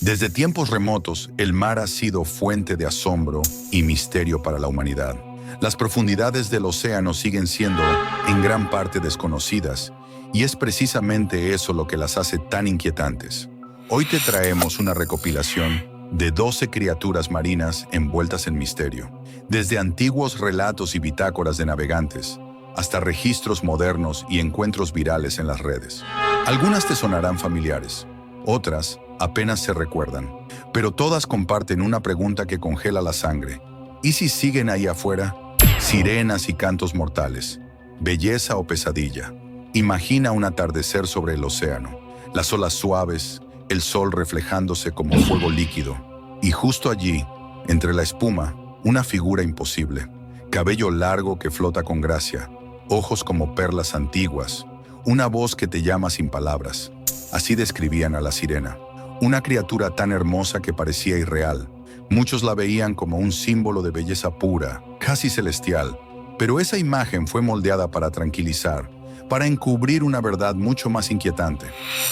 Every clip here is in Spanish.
Desde tiempos remotos, el mar ha sido fuente de asombro y misterio para la humanidad. Las profundidades del océano siguen siendo, en gran parte, desconocidas, y es precisamente eso lo que las hace tan inquietantes. Hoy te traemos una recopilación de 12 criaturas marinas envueltas en misterio, desde antiguos relatos y bitácoras de navegantes, hasta registros modernos y encuentros virales en las redes. Algunas te sonarán familiares, otras apenas se recuerdan, pero todas comparten una pregunta que congela la sangre. ¿Y si siguen ahí afuera? Sirenas y cantos mortales, belleza o pesadilla. Imagina un atardecer sobre el océano, las olas suaves, el sol reflejándose como fuego líquido, y justo allí, entre la espuma, una figura imposible, cabello largo que flota con gracia, ojos como perlas antiguas, una voz que te llama sin palabras. Así describían a la sirena, una criatura tan hermosa que parecía irreal. Muchos la veían como un símbolo de belleza pura, casi celestial, pero esa imagen fue moldeada para tranquilizar, para encubrir una verdad mucho más inquietante.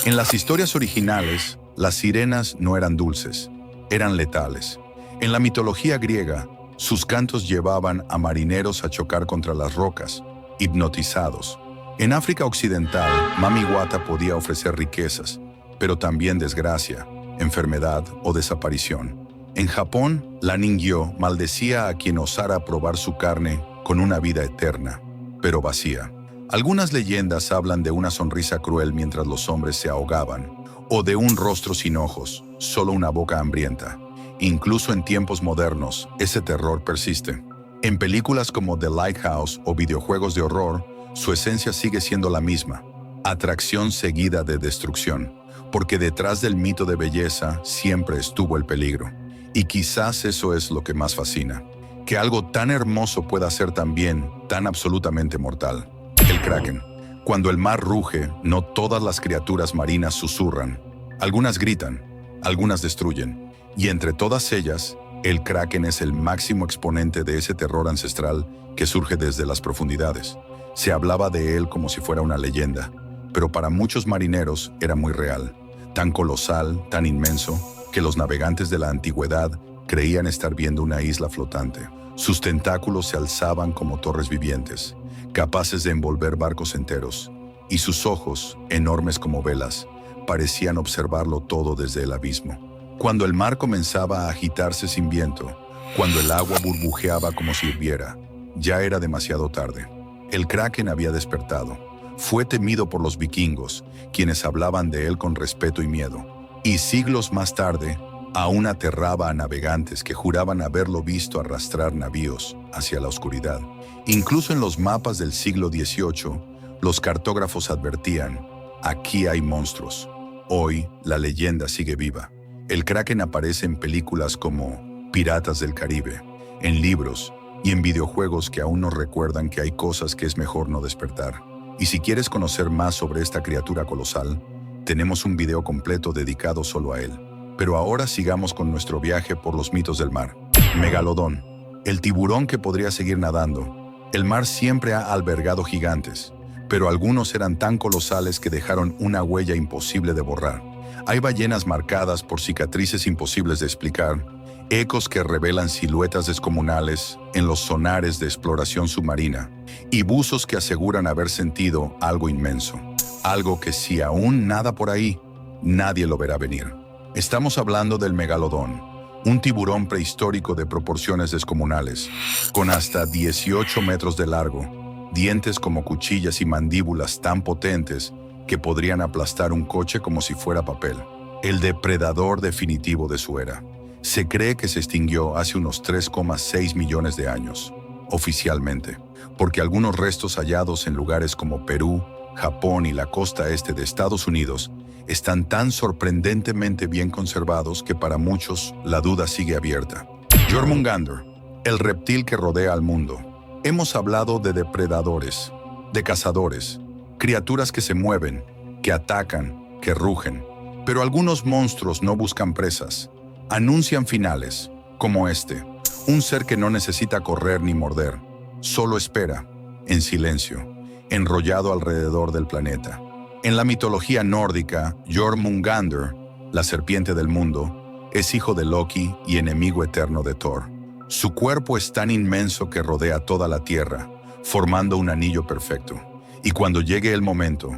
En las historias originales, las sirenas no eran dulces, eran letales. En la mitología griega, sus cantos llevaban a marineros a chocar contra las rocas, hipnotizados. En África Occidental, Mami Wata podía ofrecer riquezas, pero también desgracia, enfermedad o desaparición. En Japón, la Ningyo maldecía a quien osara probar su carne con una vida eterna, pero vacía. Algunas leyendas hablan de una sonrisa cruel mientras los hombres se ahogaban, o de un rostro sin ojos, solo una boca hambrienta. Incluso en tiempos modernos, ese terror persiste. En películas como The Lighthouse o videojuegos de horror, su esencia sigue siendo la misma: atracción seguida de destrucción, porque detrás del mito de belleza siempre estuvo el peligro. Y quizás eso es lo que más fascina, que algo tan hermoso pueda ser también tan absolutamente mortal. El Kraken. Cuando el mar ruge, no todas las criaturas marinas susurran. Algunas gritan, algunas destruyen. Y entre todas ellas, el Kraken es el máximo exponente de ese terror ancestral que surge desde las profundidades. Se hablaba de él como si fuera una leyenda, pero para muchos marineros era muy real, tan colosal, tan inmenso, que los navegantes de la antigüedad creían estar viendo una isla flotante. Sus tentáculos se alzaban como torres vivientes, capaces de envolver barcos enteros, y sus ojos, enormes como velas, parecían observarlo todo desde el abismo. Cuando el mar comenzaba a agitarse sin viento, cuando el agua burbujeaba como si hirviera, ya era demasiado tarde. El Kraken había despertado. Fue temido por los vikingos, quienes hablaban de él con respeto y miedo. Y siglos más tarde, aún aterraba a navegantes que juraban haberlo visto arrastrar navíos hacia la oscuridad. Incluso en los mapas del siglo XVIII, los cartógrafos advertían: aquí hay monstruos. Hoy, la leyenda sigue viva. El Kraken aparece en películas como Piratas del Caribe, en libros y en videojuegos que aún nos recuerdan que hay cosas que es mejor no despertar. Y si quieres conocer más sobre esta criatura colosal, tenemos un video completo dedicado solo a él. Pero ahora sigamos con nuestro viaje por los mitos del mar. Megalodón, el tiburón que podría seguir nadando. El mar siempre ha albergado gigantes, pero algunos eran tan colosales que dejaron una huella imposible de borrar. Hay ballenas marcadas por cicatrices imposibles de explicar, ecos que revelan siluetas descomunales en los sonares de exploración submarina, y buzos que aseguran haber sentido algo inmenso, algo que si aún nada por ahí, nadie lo verá venir. Estamos hablando del megalodón, un tiburón prehistórico de proporciones descomunales, con hasta 18 metros de largo, dientes como cuchillas y mandíbulas tan potentes que podrían aplastar un coche como si fuera papel. El depredador definitivo de su era. Se cree que se extinguió hace unos 3,6 millones de años, oficialmente, porque algunos restos hallados en lugares como Perú, Japón y la costa este de Estados Unidos están tan sorprendentemente bien conservados que para muchos la duda sigue abierta. Jormungandr, el reptil que rodea al mundo. Hemos hablado de depredadores, de cazadores, criaturas que se mueven, que atacan, que rugen. Pero algunos monstruos no buscan presas, anuncian finales, como este, un ser que no necesita correr ni morder, solo espera, en silencio, enrollado alrededor del planeta. En la mitología nórdica, Jormungandr la serpiente del mundo, es hijo de Loki y enemigo eterno de Thor. Su cuerpo es tan inmenso que rodea toda la tierra, formando un anillo perfecto. Y cuando llegue el momento,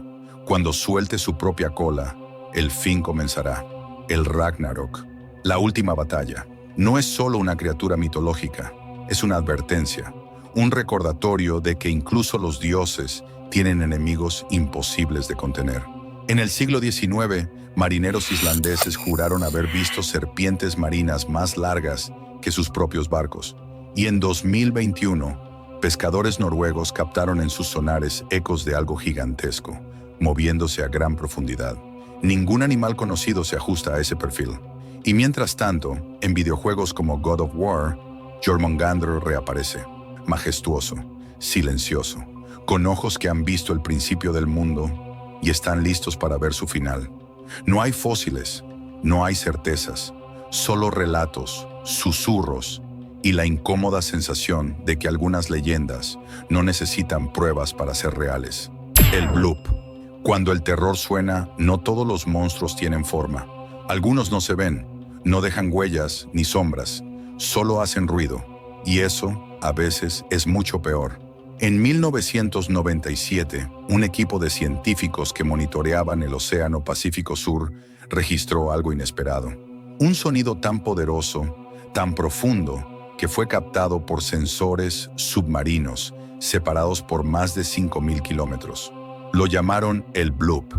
cuando suelte su propia cola, el fin comenzará. El Ragnarok, la última batalla, no es solo una criatura mitológica, es una advertencia, un recordatorio de que incluso los dioses tienen enemigos imposibles de contener. En el siglo XIX, marineros islandeses juraron haber visto serpientes marinas más largas que sus propios barcos. Y en 2021, pescadores noruegos captaron en sus sonares ecos de algo gigantesco, moviéndose a gran profundidad. Ningún animal conocido se ajusta a ese perfil. Y mientras tanto, en videojuegos como God of War, Jormungandr reaparece, majestuoso, silencioso, con ojos que han visto el principio del mundo y están listos para ver su final. No hay fósiles, no hay certezas, solo relatos, susurros y la incómoda sensación de que algunas leyendas no necesitan pruebas para ser reales. El bloop. Cuando el terror suena, no todos los monstruos tienen forma. Algunos no se ven, no dejan huellas ni sombras, solo hacen ruido. Y eso, a veces, es mucho peor. En 1997, un equipo de científicos que monitoreaban el Océano Pacífico Sur registró algo inesperado. Un sonido tan poderoso, tan profundo, que fue captado por sensores submarinos separados por más de 5.000 kilómetros. Lo llamaron el bloop,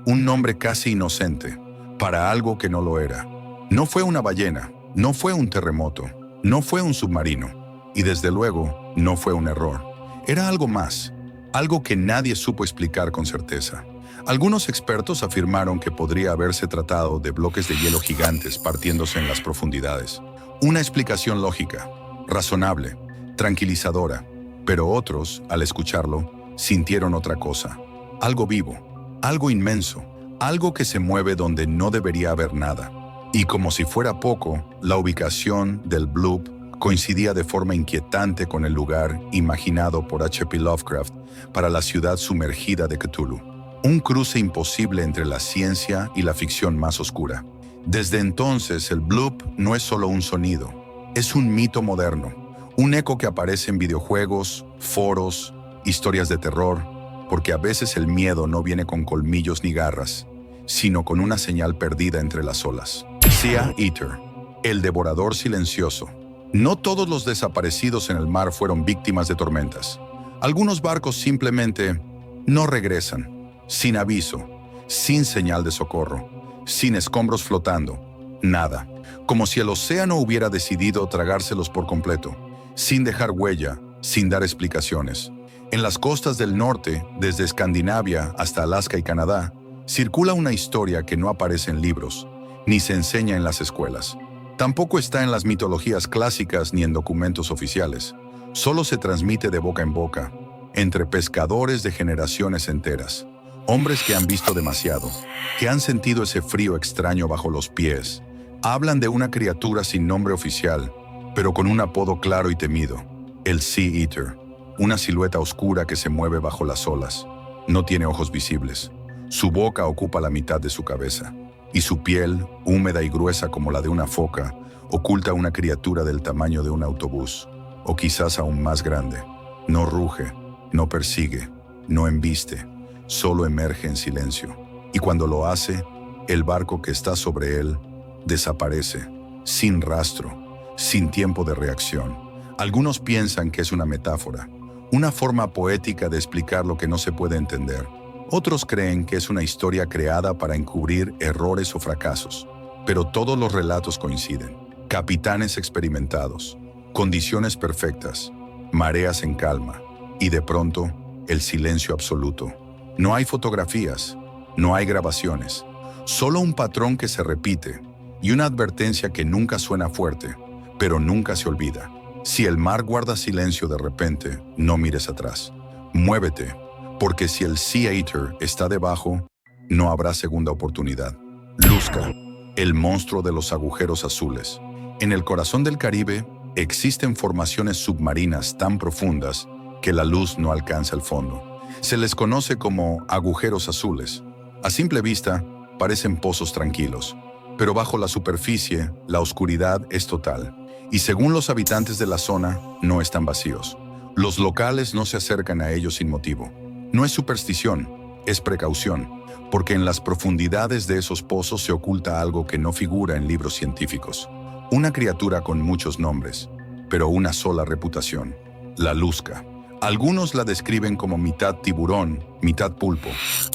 un nombre casi inocente para algo que no lo era. No fue una ballena, no fue un terremoto, no fue un submarino y desde luego no fue un error. Era algo más, algo que nadie supo explicar con certeza. Algunos expertos afirmaron que podría haberse tratado de bloques de hielo gigantes partiéndose en las profundidades. Una explicación lógica, razonable, tranquilizadora, pero otros, al escucharlo, sintieron otra cosa. Algo vivo, algo inmenso, algo que se mueve donde no debería haber nada. Y como si fuera poco, la ubicación del bloop coincidía de forma inquietante con el lugar imaginado por H.P. Lovecraft para la ciudad sumergida de Cthulhu. Un cruce imposible entre la ciencia y la ficción más oscura. Desde entonces, el bloop no es solo un sonido, es un mito moderno, un eco que aparece en videojuegos, foros, historias de terror, porque a veces el miedo no viene con colmillos ni garras, sino con una señal perdida entre las olas. Sea Eater, el devorador silencioso. No todos los desaparecidos en el mar fueron víctimas de tormentas. Algunos barcos simplemente no regresan, sin aviso, sin señal de socorro, sin escombros flotando, nada. Como si el océano hubiera decidido tragárselos por completo, sin dejar huella, sin dar explicaciones. En las costas del norte, desde Escandinavia hasta Alaska y Canadá, circula una historia que no aparece en libros, ni se enseña en las escuelas. Tampoco está en las mitologías clásicas ni en documentos oficiales. Solo se transmite de boca en boca, entre pescadores de generaciones enteras. Hombres que han visto demasiado, que han sentido ese frío extraño bajo los pies. Hablan de una criatura sin nombre oficial, pero con un apodo claro y temido, el Sea Eater. Una silueta oscura que se mueve bajo las olas. No tiene ojos visibles. Su boca ocupa la mitad de su cabeza, y su piel, húmeda y gruesa como la de una foca, oculta una criatura del tamaño de un autobús, o quizás aún más grande. No ruge, no persigue, no embiste, solo emerge en silencio. Y cuando lo hace, el barco que está sobre él desaparece, sin rastro, sin tiempo de reacción. Algunos piensan que es una metáfora, una forma poética de explicar lo que no se puede entender. Otros creen que es una historia creada para encubrir errores o fracasos. Pero todos los relatos coinciden. Capitanes experimentados, condiciones perfectas, mareas en calma y de pronto el silencio absoluto. No hay fotografías, no hay grabaciones, solo un patrón que se repite y una advertencia que nunca suena fuerte, pero nunca se olvida. Si el mar guarda silencio de repente, no mires atrás. Muévete, porque si el Sea Eater está debajo, no habrá segunda oportunidad. Luzca, el monstruo de los agujeros azules. En el corazón del Caribe existen formaciones submarinas tan profundas que la luz no alcanza el fondo. Se les conoce como agujeros azules. A simple vista, parecen pozos tranquilos, pero bajo la superficie, la oscuridad es total. Y según los habitantes de la zona, no están vacíos. Los locales no se acercan a ellos sin motivo. No es superstición, es precaución, porque en las profundidades de esos pozos se oculta algo que no figura en libros científicos. Una criatura con muchos nombres, pero una sola reputación: la Lusca. Algunos la describen como mitad tiburón, mitad pulpo.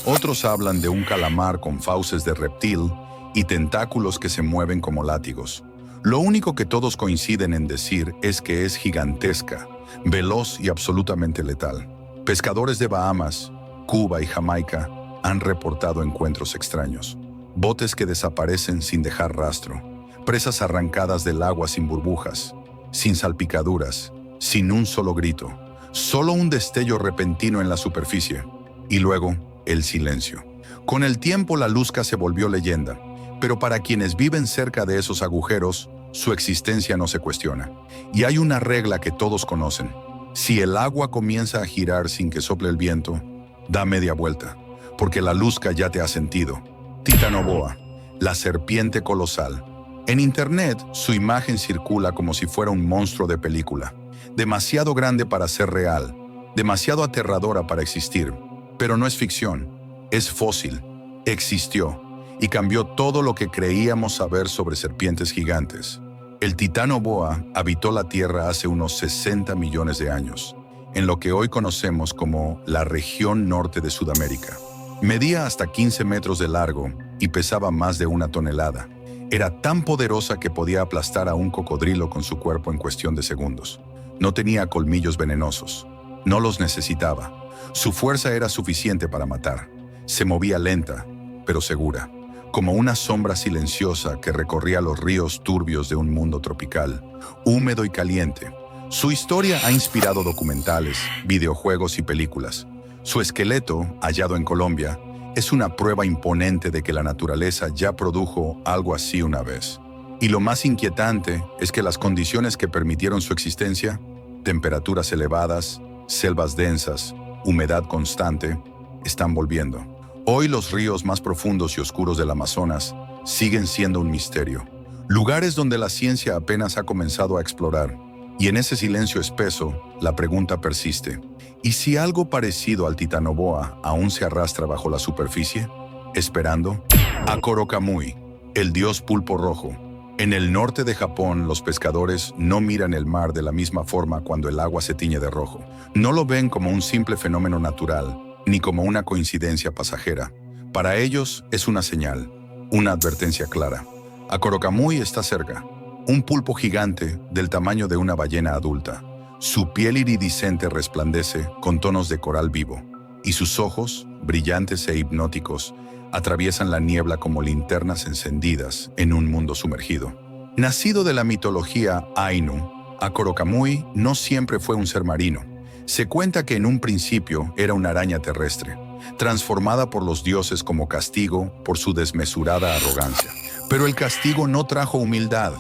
Otros hablan de un calamar con fauces de reptil y tentáculos que se mueven como látigos. Lo único que todos coinciden en decir es que es gigantesca, veloz y absolutamente letal. Pescadores de Bahamas, Cuba y Jamaica han reportado encuentros extraños. Botes que desaparecen sin dejar rastro. Presas arrancadas del agua sin burbujas, sin salpicaduras, sin un solo grito. Solo un destello repentino en la superficie. Y luego, el silencio. Con el tiempo la Lusca se volvió leyenda, pero para quienes viven cerca de esos agujeros, su existencia no se cuestiona. Y hay una regla que todos conocen: si el agua comienza a girar sin que sople el viento, da media vuelta, porque la Lusca ya te ha sentido. Titanoboa, la serpiente colosal. En internet, su imagen circula como si fuera un monstruo de película. Demasiado grande para ser real, demasiado aterradora para existir. Pero no es ficción, es fósil, existió y cambió todo lo que creíamos saber sobre serpientes gigantes. El Titanoboa habitó la Tierra hace unos 60 millones de años, en lo que hoy conocemos como la región norte de Sudamérica. Medía hasta 15 metros de largo y pesaba más de 1 tonelada. Era tan poderosa que podía aplastar a un cocodrilo con su cuerpo en cuestión de segundos. No tenía colmillos venenosos. No los necesitaba. Su fuerza era suficiente para matar. Se movía lenta, pero segura, como una sombra silenciosa que recorría los ríos turbios de un mundo tropical, húmedo y caliente. Su historia ha inspirado documentales, videojuegos y películas. Su esqueleto, hallado en Colombia, es una prueba imponente de que la naturaleza ya produjo algo así una vez. Y lo más inquietante es que las condiciones que permitieron su existencia, temperaturas elevadas, selvas densas, humedad constante, están volviendo. Hoy los ríos más profundos y oscuros del Amazonas siguen siendo un misterio. Lugares donde la ciencia apenas ha comenzado a explorar. Y en ese silencio espeso, la pregunta persiste: ¿y si algo parecido al Titanoboa aún se arrastra bajo la superficie? Esperando a Korokamui, el dios pulpo rojo. En el norte de Japón, los pescadores no miran el mar de la misma forma cuando el agua se tiñe de rojo. No lo ven como un simple fenómeno natural, ni como una coincidencia pasajera. Para ellos es una señal, una advertencia clara. A Korokamui está cerca, un pulpo gigante del tamaño de una ballena adulta. Su piel iridiscente resplandece con tonos de coral vivo, y sus ojos, brillantes e hipnóticos, atraviesan la niebla como linternas encendidas en un mundo sumergido. Nacido de la mitología Ainu, Korokamui no siempre fue un ser marino. Se cuenta que en un principio era una araña terrestre, transformada por los dioses como castigo por su desmesurada arrogancia. Pero el castigo no trajo humildad,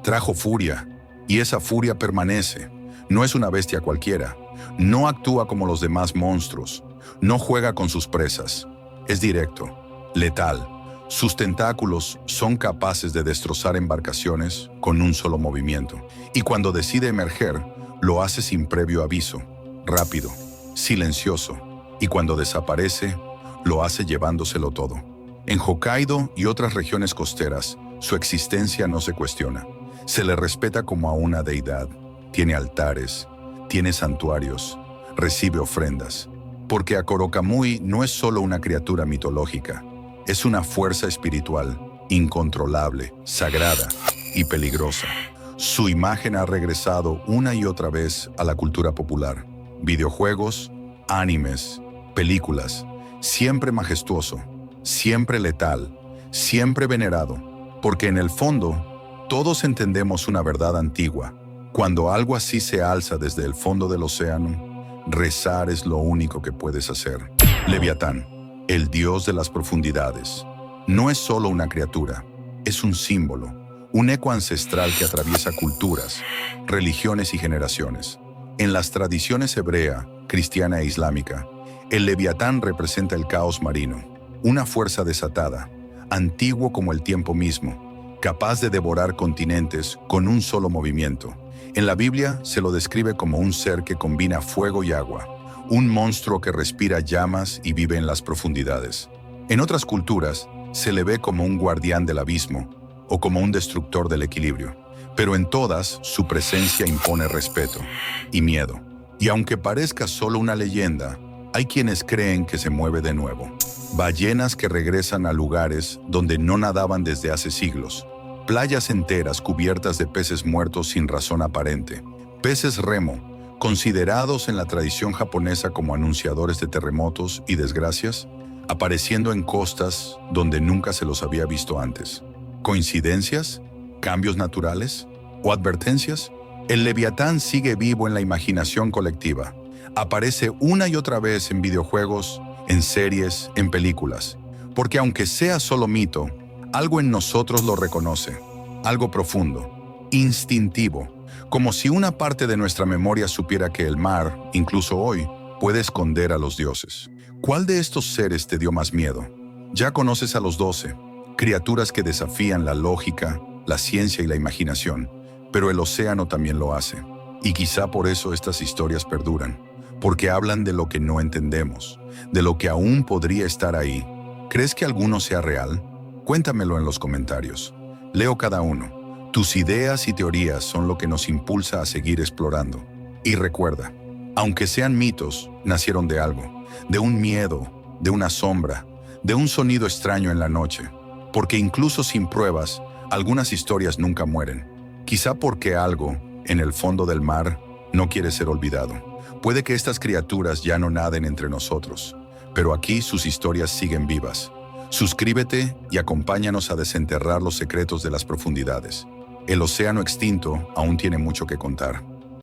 trajo furia, y esa furia permanece. No es una bestia cualquiera, no actúa como los demás monstruos, no juega con sus presas. Es directo, letal. Sus tentáculos son capaces de destrozar embarcaciones con un solo movimiento. Y cuando decide emerger, lo hace sin previo aviso, rápido, silencioso. Y cuando desaparece, lo hace llevándoselo todo. En Hokkaido y otras regiones costeras, su existencia no se cuestiona. Se le respeta como a una deidad. Tiene altares, tiene santuarios, recibe ofrendas. Porque Korokamui no es solo una criatura mitológica. Es una fuerza espiritual, incontrolable, sagrada y peligrosa. Su imagen ha regresado una y otra vez a la cultura popular. Videojuegos, animes, películas. Siempre majestuoso, siempre letal, siempre venerado. Porque en el fondo, todos entendemos una verdad antigua. Cuando algo así se alza desde el fondo del océano, rezar es lo único que puedes hacer. Leviatán, el dios de las profundidades, no es solo una criatura, es un símbolo, un eco ancestral que atraviesa culturas, religiones y generaciones. En las tradiciones hebrea, cristiana e islámica, el Leviatán representa el caos marino, una fuerza desatada, antiguo como el tiempo mismo, capaz de devorar continentes con un solo movimiento. En la Biblia se lo describe como un ser que combina fuego y agua, un monstruo que respira llamas y vive en las profundidades. En otras culturas, se le ve como un guardián del abismo o como un destructor del equilibrio, pero en todas su presencia impone respeto y miedo. Y aunque parezca solo una leyenda, hay quienes creen que se mueve de nuevo. Ballenas que regresan a lugares donde no nadaban desde hace siglos. Playas enteras cubiertas de peces muertos sin razón aparente. Peces remo, considerados en la tradición japonesa como anunciadores de terremotos y desgracias, apareciendo en costas donde nunca se los había visto antes. ¿Coincidencias? ¿Cambios naturales? ¿O advertencias? El Leviatán sigue vivo en la imaginación colectiva. Aparece una y otra vez en videojuegos, en series, en películas. Porque aunque sea solo mito, algo en nosotros lo reconoce. Algo profundo, instintivo, como si una parte de nuestra memoria supiera que el mar, incluso hoy, puede esconder a los dioses. ¿Cuál de estos seres te dio más miedo? Ya conoces a los 12, criaturas que desafían la lógica, la ciencia y la imaginación, pero el océano también lo hace. Y quizá por eso estas historias perduran, porque hablan de lo que no entendemos, de lo que aún podría estar ahí. ¿Crees que alguno sea real? Cuéntamelo en los comentarios. Leo cada uno. Tus ideas y teorías son lo que nos impulsa a seguir explorando. Y recuerda, aunque sean mitos, nacieron de algo, de un miedo, de una sombra, de un sonido extraño en la noche. Porque incluso sin pruebas, algunas historias nunca mueren. Quizá porque algo, en el fondo del mar, no quiere ser olvidado. Puede que estas criaturas ya no naden entre nosotros, pero aquí sus historias siguen vivas. Suscríbete y acompáñanos a desenterrar los secretos de las profundidades. El océano extinto aún tiene mucho que contar.